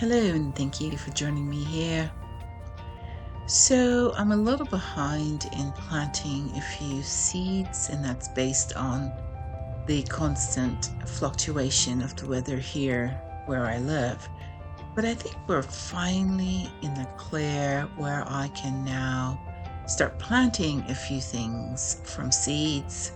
Hello, and thank you for joining me here. So, I'm a little behind in planting a few seeds, and that's based on the constant fluctuation of the weather here where I live. But I think we're finally in the clear where I can now start planting a few things from seeds.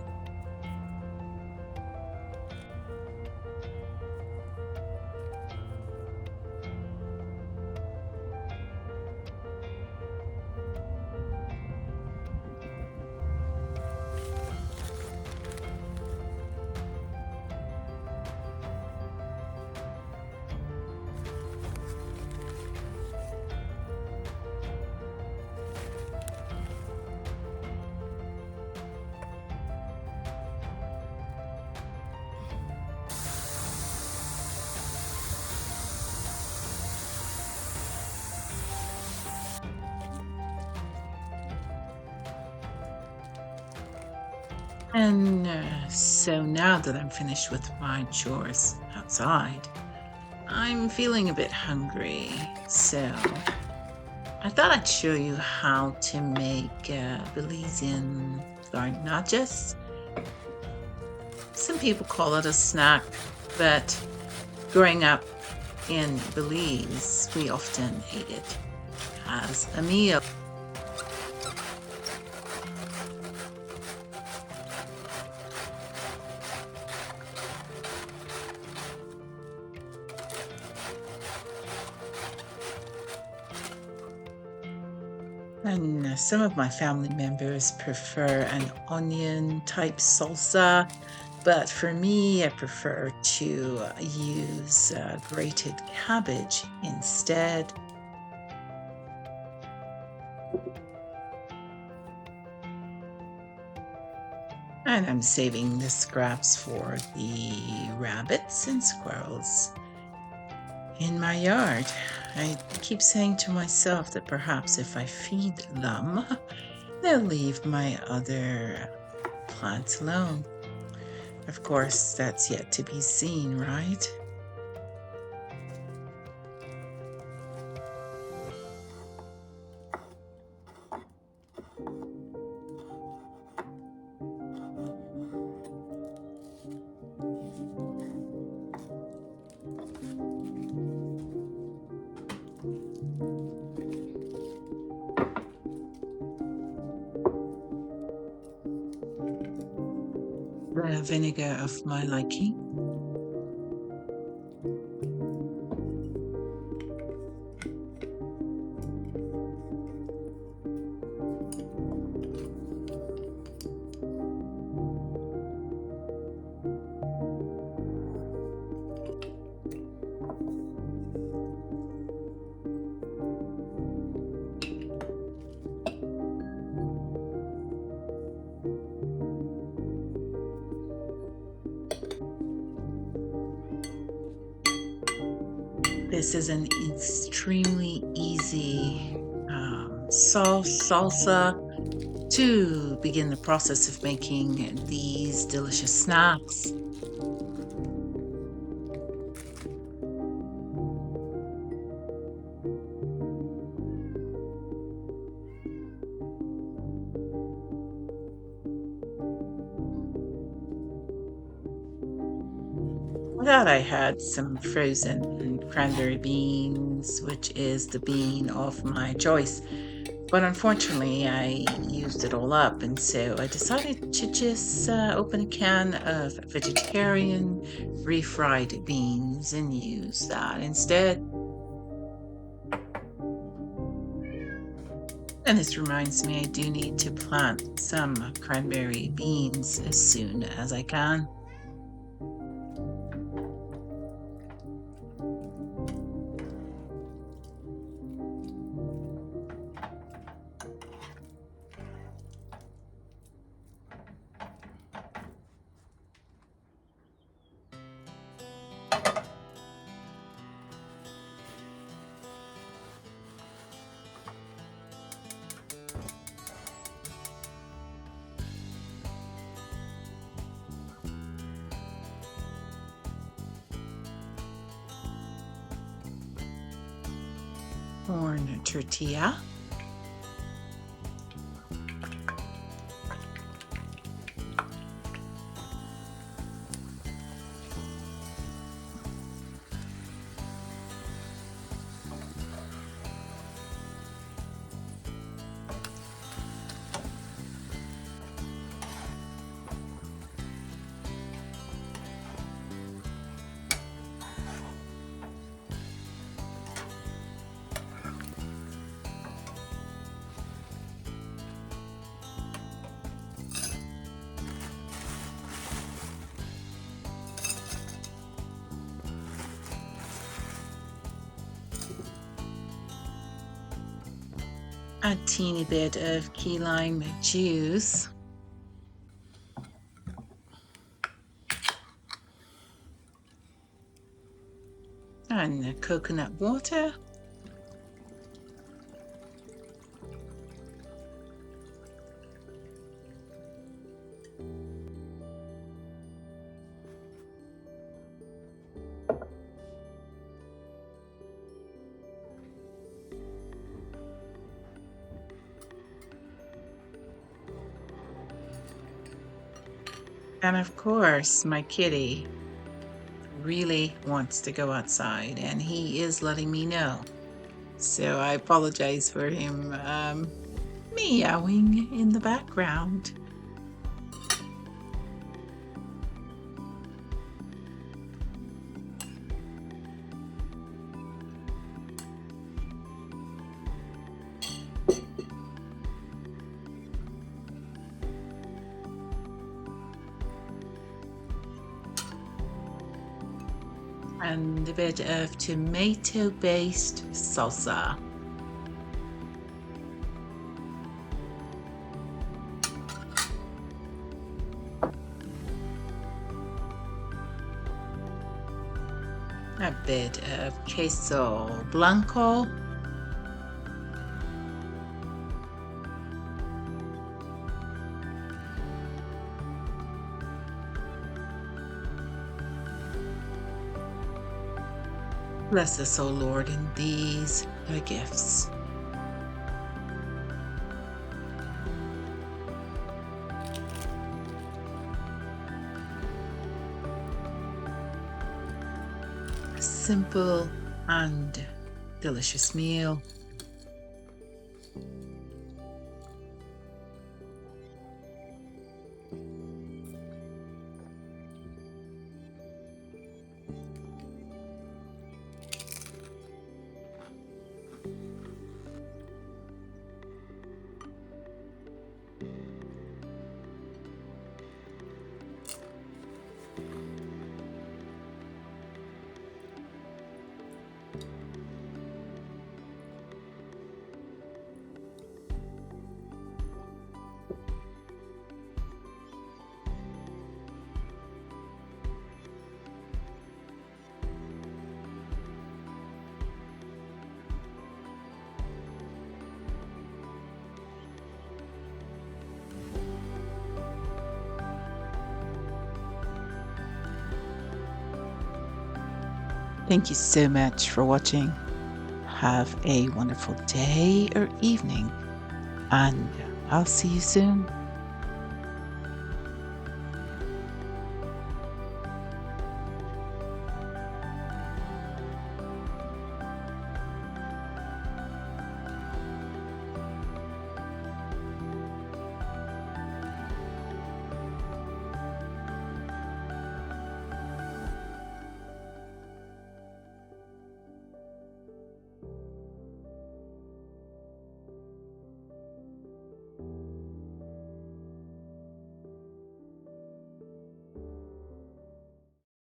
And so now that I'm finished with my chores outside, I'm feeling a bit hungry. So I thought I'd show you how to make Belizean Garnaches. Some people call it a snack, but growing up in Belize, we often ate it as a meal. And some of my family members prefer an onion type salsa, but for me, I prefer to use grated cabbage instead. And I'm saving the scraps for the rabbits and squirrels in my yard. I keep saying to myself that perhaps if I feed them, they'll leave my other plants alone. Of course, that's yet to be seen, right? The vinegar of my liking. This is an extremely easy sauce, salsa to begin the process of making these delicious snacks. For that, I had some frozen cranberry beans, which is the bean of my choice. But unfortunately, I used it all up, and so I decided to just open a can of vegetarian refried beans and use that instead. And this reminds me, I do need to plant some cranberry beans as soon as I can. corn tortilla. A teeny bit of key lime juice. And coconut water. And of course, my kitty really wants to go outside, and he is letting me know. So I apologize for him meowing in the background. And a bit of tomato-based salsa. A bit of queso blanco. Bless us, O Lord, in these thy gifts. A simple and delicious meal. Thank you so much for watching. Have a wonderful day or evening, and I'll see you soon.